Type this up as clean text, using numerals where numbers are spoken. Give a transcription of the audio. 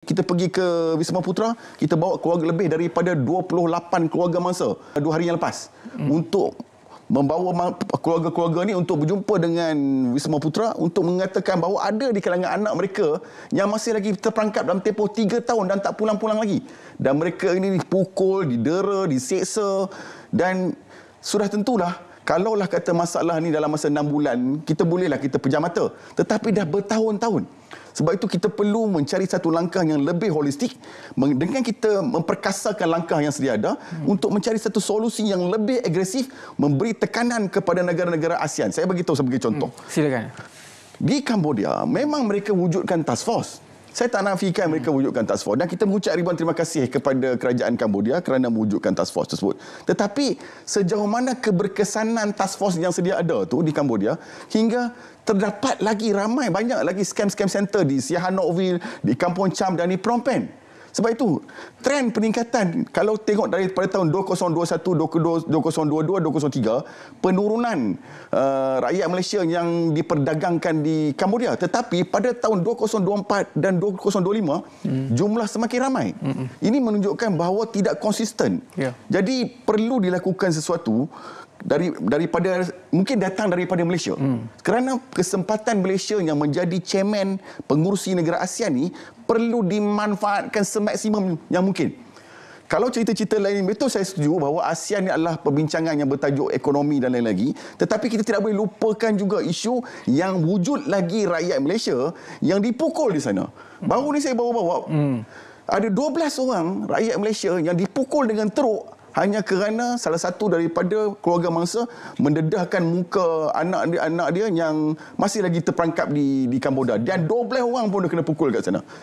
Kita pergi ke Wisma Putra, kita bawa keluarga lebih daripada 28 keluarga mangsa 2 hari yang lepas untuk membawa keluarga-keluarga ni untuk berjumpa dengan Wisma Putra untuk mengatakan bahawa ada di kalangan anak mereka yang masih lagi terperangkap dalam tempoh 3 tahun dan tak pulang-pulang lagi. Dan mereka ini dipukul, didera, diseksa dan sudah tentulah kalaulah kata masalah ni dalam masa 6 bulan, kita bolehlah kita pejam mata. Tetapi dah bertahun-tahun. Sebab itu kita perlu mencari satu langkah yang lebih holistik dengan kita memperkasakan langkah yang sedia ada untuk mencari satu solusi yang lebih agresif, memberi tekanan kepada negara-negara ASEAN. Saya bagi tahu sebagai contoh. Silakan. Di Cambodia memang mereka wujudkan task force. Saya tak nafikan mereka wujudkan task force dan kita mengucap ribuan terima kasih kepada kerajaan Cambodia kerana mewujudkan task force tersebut. Tetapi sejauh mana keberkesanan task force yang sedia ada tu di Cambodia hingga terdapat lagi banyak lagi scam center di Sihanoukville, di Kampung Cham dan di Phnom Penh. Sebab itu, trend peningkatan kalau tengok daripada tahun 2021, 2022, 2023, penurunan rakyat Malaysia yang diperdagangkan di Cambodia. Tetapi pada tahun 2024 dan 2025, jumlah semakin ramai. Ini menunjukkan bahawa tidak konsisten. Jadi perlu dilakukan sesuatu daripada mungkin datang daripada Malaysia. Kerana kesempatan Malaysia yang menjadi chairman pengurusi negara ASEAN ni perlu dimanfaatkan semaksimum yang mungkin. Kalau cerita-cerita lain, betul saya setuju bahawa ASEAN ni adalah perbincangan yang bertajuk ekonomi dan lain lagi. Tetapi kita tidak boleh lupakan juga isu yang wujud lagi rakyat Malaysia yang dipukul di sana. Baru ni saya bawa ada 12 orang rakyat Malaysia yang dipukul dengan teruk hanya kerana salah satu daripada keluarga mangsa mendedahkan muka anak dia yang masih lagi terperangkap di Cambodia. Dan 12 orang pun dah kena pukul kat sana.